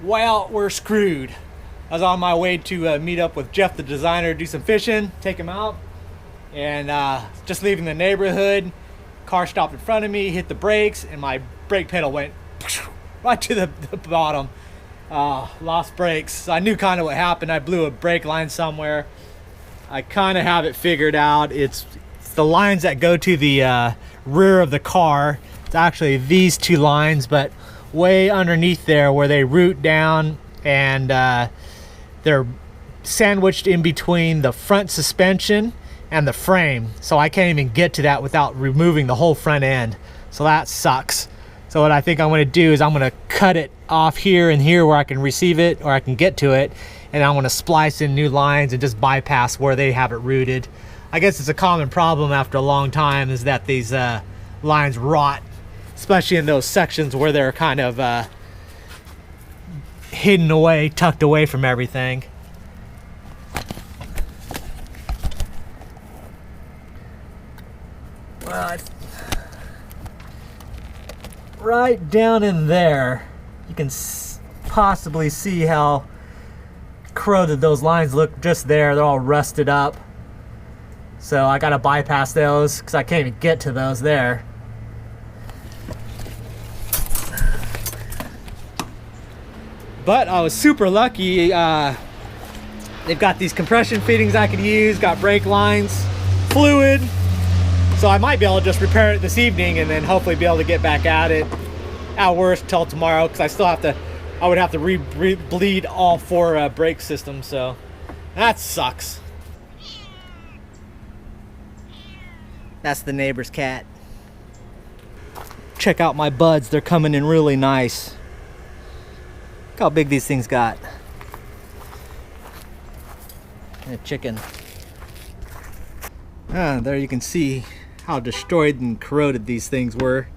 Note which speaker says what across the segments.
Speaker 1: Well, we're screwed. I was on my way to meet up with Jeff the designer, do some fishing, take him out, and just leaving the neighborhood. Car stopped in front of me, hit the brakes, and my brake pedal went right to the bottom. Lost brakes. So I knew kind of what happened. I blew a brake line somewhere. I kind of have it figured out. It's the lines that go to the rear of the car. It's actually these two lines, but way underneath there where they root down, and they're sandwiched in between the front suspension and the frame. So I can't even get to that without removing the whole front end. So that sucks. So what I think I'm going to do is I'm going to cut it off here and here where I can receive it or I can get to it, and I'm going to splice in new lines and just bypass where they have it rooted. I guess it's a common problem after a long time is that these lines rot, especially in those sections where they're kind of hidden away, tucked away from everything. Well, right down in there, you can possibly see how corroded those lines look just there. They're all rusted up. So I gotta bypass those because I can't even get to those there. But I was super lucky. They've got these compression fittings I could use, got brake lines, fluid. So I might be able to just repair it this evening and then hopefully be able to get back at it at worst till tomorrow, because I still have to, I would have to bleed all four brake systems, so that sucks. That's the neighbor's cat. Check out my buds, they're coming in really nice. Look how big these things got. And a chicken. There you can see how destroyed and corroded these things were.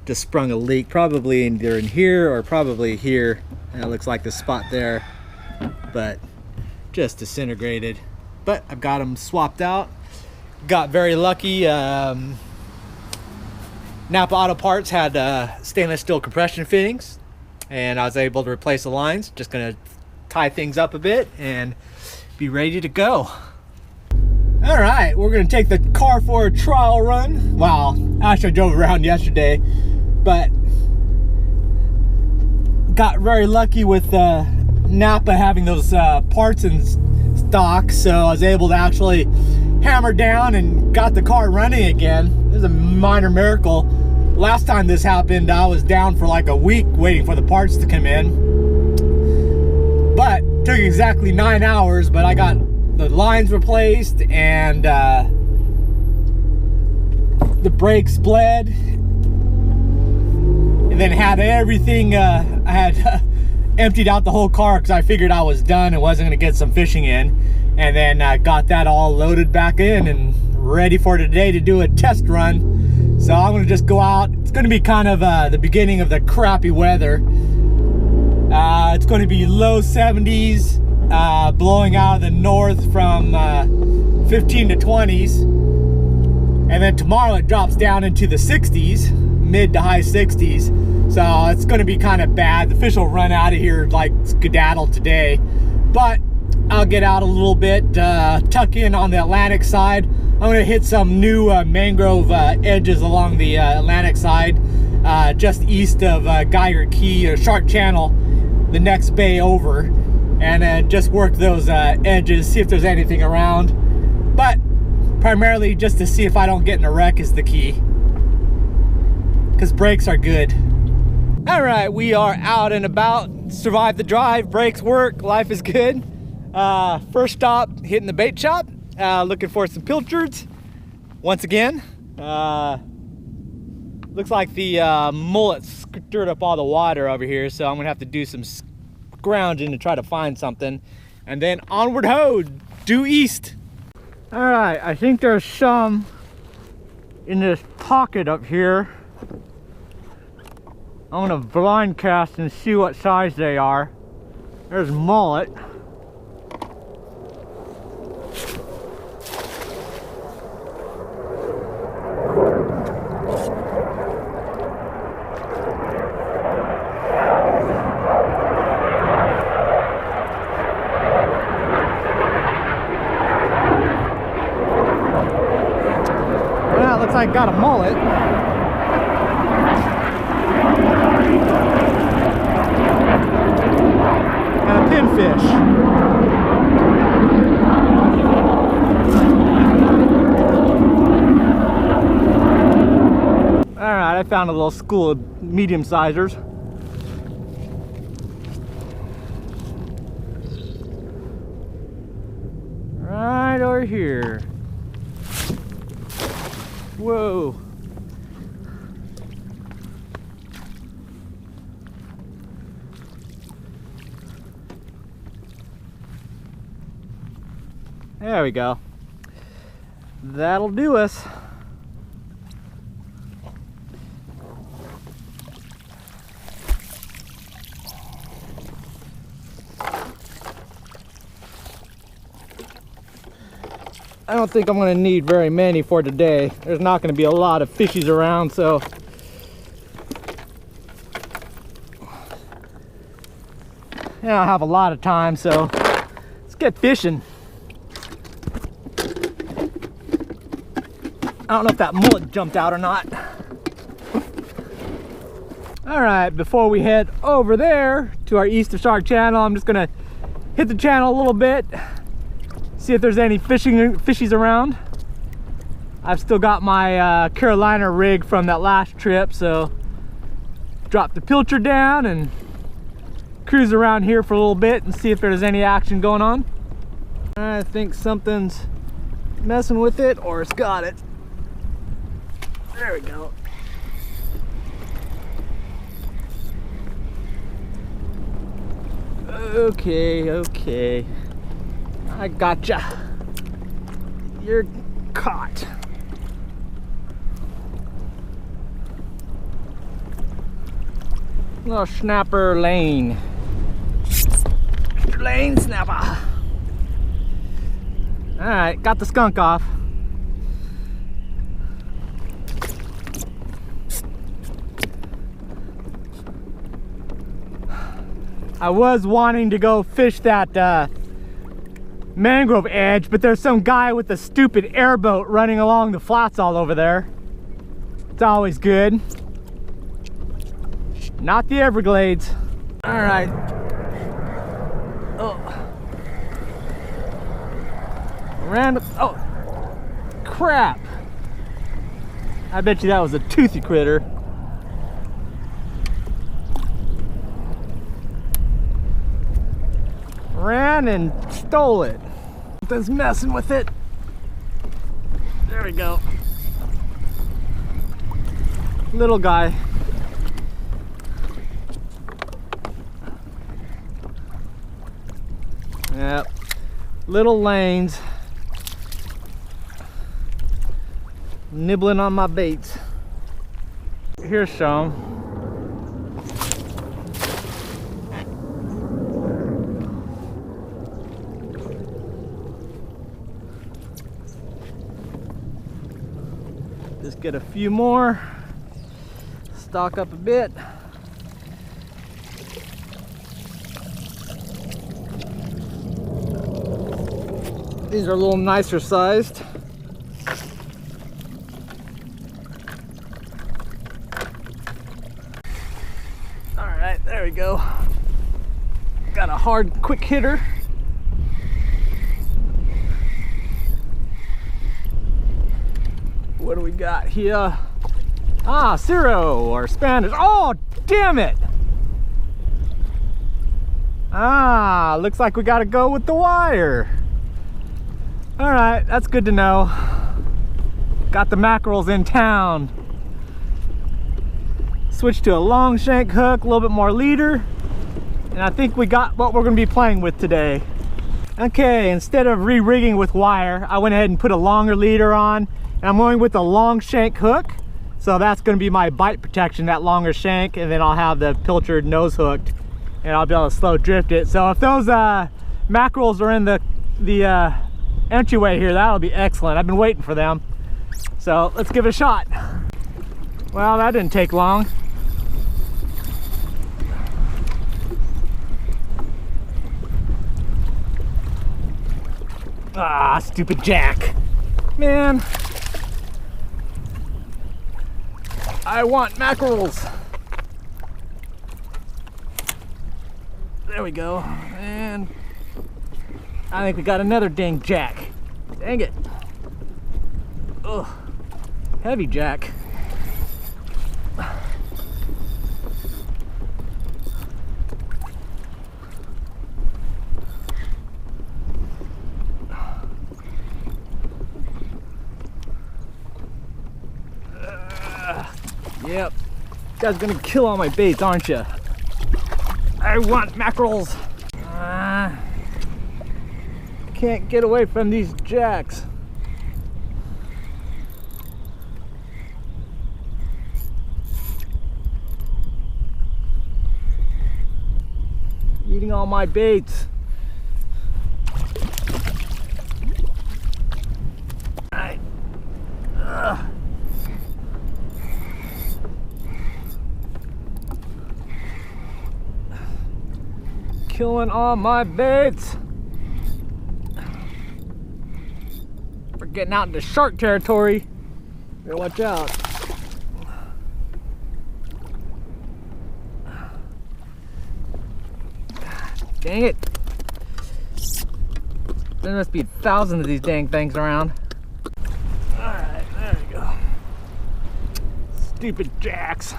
Speaker 1: Just sprung a leak, probably either in here or probably here. And it looks like the spot there, but just disintegrated. But I've got them swapped out. Got very lucky. Napa Auto Parts had stainless steel compression fittings, and I was able to replace the lines. Just gonna tie things up a bit and be ready to go. All right, we're gonna take the car for a trial run. Well, actually I drove around yesterday, but got very lucky with Napa having those parts in stock, so I was able to actually hammer down and got the car running again. It was a minor miracle. Last time this happened, I was down for like a week waiting for the parts to come in, but it took exactly 9 hours. But I got the lines replaced and the brakes bled, and then had everything. I had emptied out the whole car because I figured I was done and wasn't going to get some fishing in, and then got that all loaded back in and ready for today to do a test run. So I'm going to just go out. It's going to be kind of the beginning of the crappy weather. It's going to be low 70s, blowing out of the north from 15 to 20s, and then tomorrow it drops down into the 60s, mid to high 60s. So it's going to be kind of bad. The fish will run out of here like skedaddle today, but I'll get out a little bit, tuck in on the Atlantic side. I'm going to hit some new mangrove edges along the Atlantic side, just east of Geiger Key or Shark Channel, the next bay over, and just work those edges, see if there's anything around. But primarily just to see if I don't get in a wreck is the key, because brakes are good. All right, we are out and about. Survived the drive, brakes work, life is good. First stop, hitting the bait shop, looking for some pilchards once again. Looks like the mullet stirred up all the water over here, so I'm gonna have to do some scrounging to try to find something, and then onward ho, due east. All right, I think there's some in this pocket up here. I'm gonna blind cast and see what size they are. There's mullet. like got a mullet. And a pinfish. Alright, I found a little school of medium sizers. Right over here. Whoa. There we go. That'll do us. I don't think I'm going to need very many for today. There's not going to be a lot of fishies around, so I don't have a lot of time, so let's get fishing. I don't know if that mullet jumped out or not. Alright, before we head over there to our East of Shark channel, I'm just going to hit the channel a little bit. See if there's any fishies around. I've still got my Carolina rig from that last trip, so drop the Pilchard down and cruise around here for a little bit and see if there's any action going on. I think something's messing with it, or it's got it. There we go. Okay. I gotcha. You're caught. Little snapper lane. Lane snapper. Alright, got the skunk off. I was wanting to go fish that mangrove edge, but there's some guy with a stupid airboat running along the flats all over there. It's always good. Not the Everglades. All right. Oh. Random. Oh, crap. I bet you that was a toothy critter. Ran and stole it. Something's messing with it. There we go. Little guy. Yep. Little lanes. Nibbling on my baits. Here's some. Just get a few more, stock up a bit. These are a little nicer sized. All right, there we go. Got a hard, quick hitter. What do we got here? Ah, Cero or Spanish. Oh, damn it! Ah, looks like we gotta go with the wire. All right, that's good to know. Got the mackerels in town. Switch to a long shank hook, a little bit more leader, and I think we got what we're gonna be playing with today. Okay, instead of re-rigging with wire, I went ahead and put a longer leader on. And I'm going with a long shank hook, so that's going to be my bite protection, that longer shank, and then I'll have the Pilchard nose hooked, and I'll be able to slow drift it. So if those mackerels are in the entryway here, that'll be excellent. I've been waiting for them, so let's give it a shot. Well, that didn't take long. Ah, stupid jack, man. I want mackerels. There we go. And I think we got another dang jack. Dang it. Ugh. Heavy jack. Yep. You guys are gonna kill all my baits, aren't you? I want mackerels. Can't get away from these jacks. Eating all my baits. Alright. Killing all my baits. We're getting out into shark territory. Better watch out. Dang it. There must be thousands of these dang things around. Alright, there we go. Stupid jacks.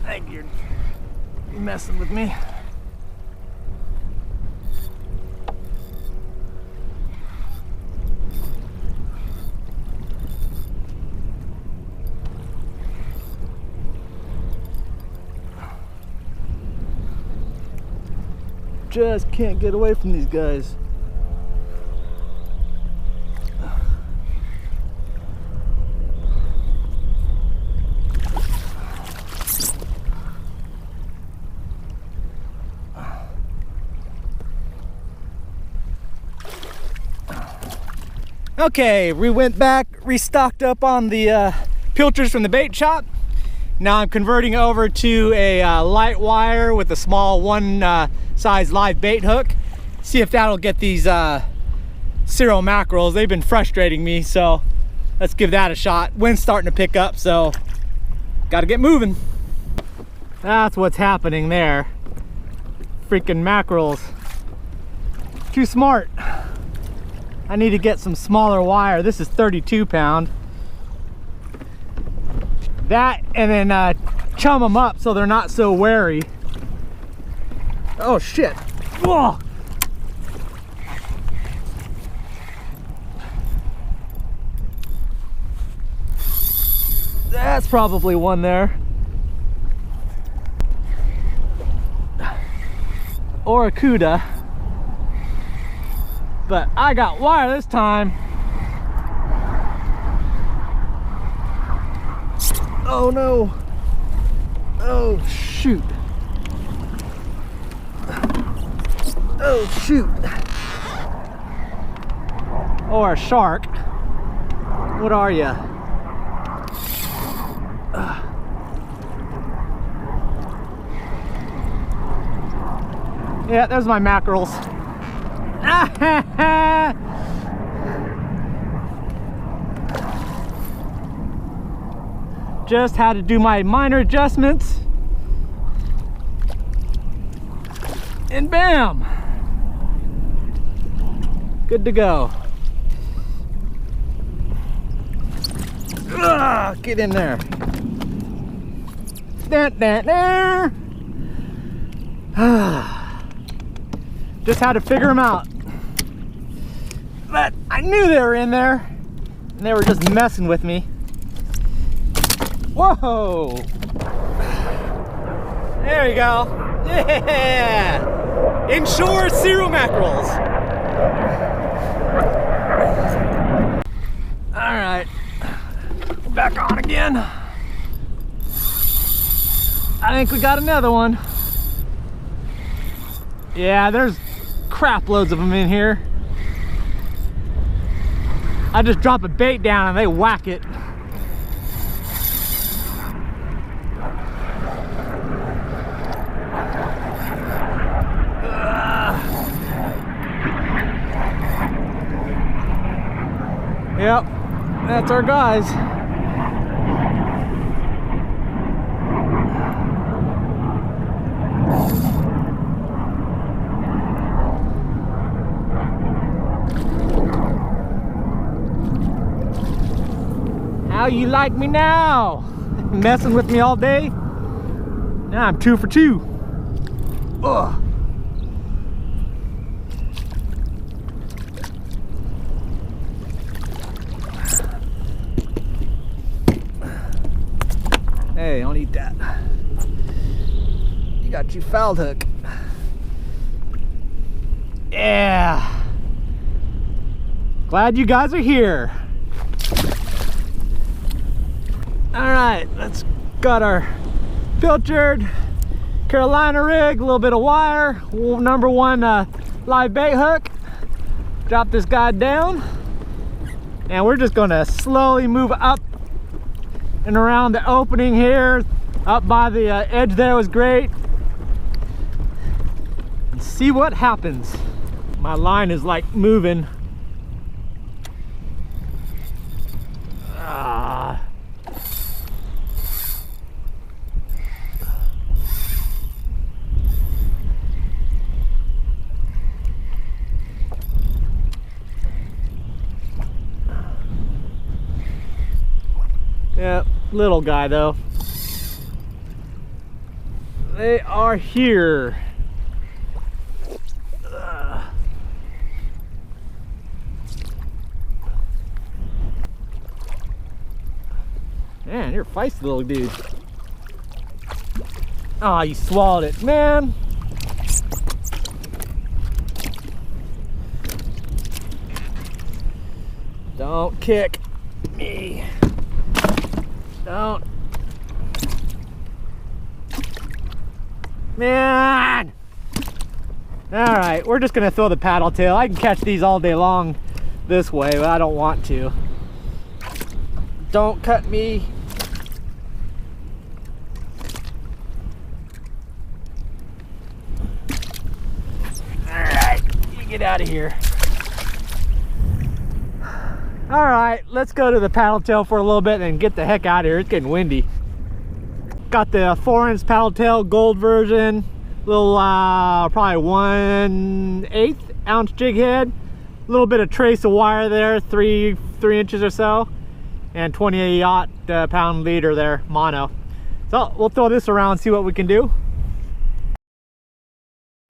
Speaker 1: I think you're messing with me. Just can't get away from these guys. Okay, we went back, restocked up on the Pilchards from the bait shop. Now I'm converting over to a light wire with a small one size live bait hook. See if that'll get these Cero Mackerels. They've been frustrating me, so let's give that a shot. Wind's starting to pick up, so gotta get moving. That's what's happening there. Freaking mackerels. Too smart. I need to get some smaller wire. This is 32 pound. That, and then chum them up so they're not so wary. Oh shit. Whoa. That's probably one there. Or a cuda. But I got wire this time. Oh no. Oh shoot. Oh shoot. Or a shark. What are you? Yeah, there's my mackerels. Just had to do my minor adjustments. And bam! Good to go. Ugh, get in there. Just had to figure them out. But I knew they were in there. And they were just messing with me. Whoa! There you go. Yeah! Inshore Cero Mackerels. Alright. Back on again. I think we got another one. Yeah, there's crap loads of them in here. I just drop a bait down and they whack it. Yep, that's our guys. How you like me now? Messing with me all day? Now I'm 2 for 2. Ugh. Hey, don't eat that. You got your foul hook. Yeah. Glad you guys are here. All right, let's got our Pilchard Carolina rig, a little bit of wire, number 1 live bait hook. Drop this guy down, and we're just gonna slowly move up and around the opening here. Up by the edge there was great. And see what happens. My line is like moving. Yeah, little guy though. They are here. Man, you're a feisty little dude. Oh, you swallowed it, man. Don't kick me. Don't. Man! Alright, we're just gonna throw the paddle tail. I can catch these all day long this way, but I don't want to. Don't cut me. Alright, you get out of here. Alright, let's go to the paddle tail for a little bit and get the heck out of here. It's getting windy. Got the 4-inch paddle tail gold version. Little probably 1/8 ounce jig head. A little bit of trace of wire there, 3 inches or so. And 28 pound leader there, mono. So we'll throw this around and see what we can do.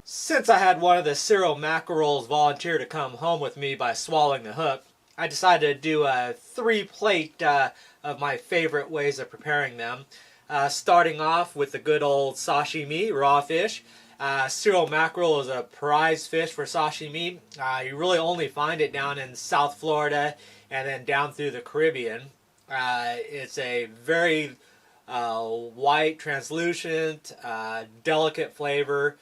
Speaker 1: Since I had one of the Cero Mackerels volunteer to come home with me by swallowing the hook, I decided to do a 3-plate of my favorite ways of preparing them. Starting off with the good old sashimi, raw fish. Cero mackerel is a prize fish for sashimi. You really only find it down in South Florida and then down through the Caribbean. It's a very white, translucent, delicate flavor,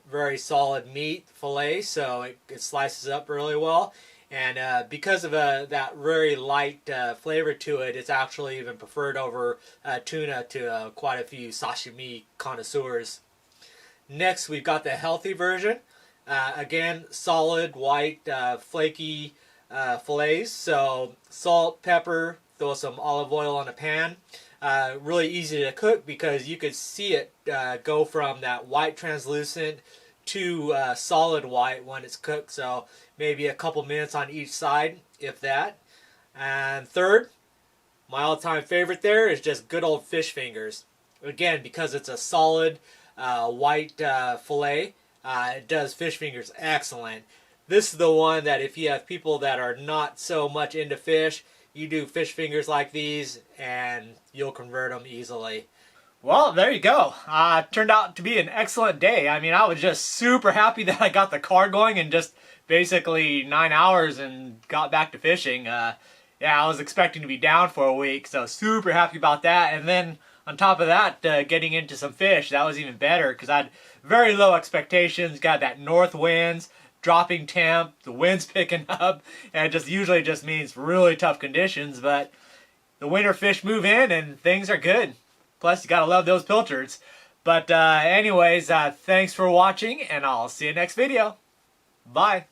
Speaker 1: very solid meat fillet, so it slices up really well. And because of that very light flavor to it, it's actually even preferred over tuna to quite a few sashimi connoisseurs. Next, we've got the healthy version. Again, solid, white, flaky fillets. So salt, pepper, throw some olive oil on a pan. Really easy to cook because you could see it go from that white translucent to solid white when it's cooked, so maybe a couple minutes on each side, if that. And third, my all-time favorite there is just good old fish fingers. Again, because it's a solid white fillet, it does fish fingers excellent. This is the one that if you have people that are not so much into fish, you do fish fingers like these and you'll convert them easily. Well, there you go. Turned out to be an excellent day. I mean, I was just super happy that I got the car going in just basically 9 hours and got back to fishing. Yeah, I was expecting to be down for a week, so super happy about that. And then on top of that, getting into some fish, that was even better because I had very low expectations. Got that north winds, dropping temp, the wind's picking up, and it just usually just means really tough conditions. But the winter fish move in and things are good. Plus, you gotta love those Pilchards. But anyways, thanks for watching, and I'll see you next video. Bye.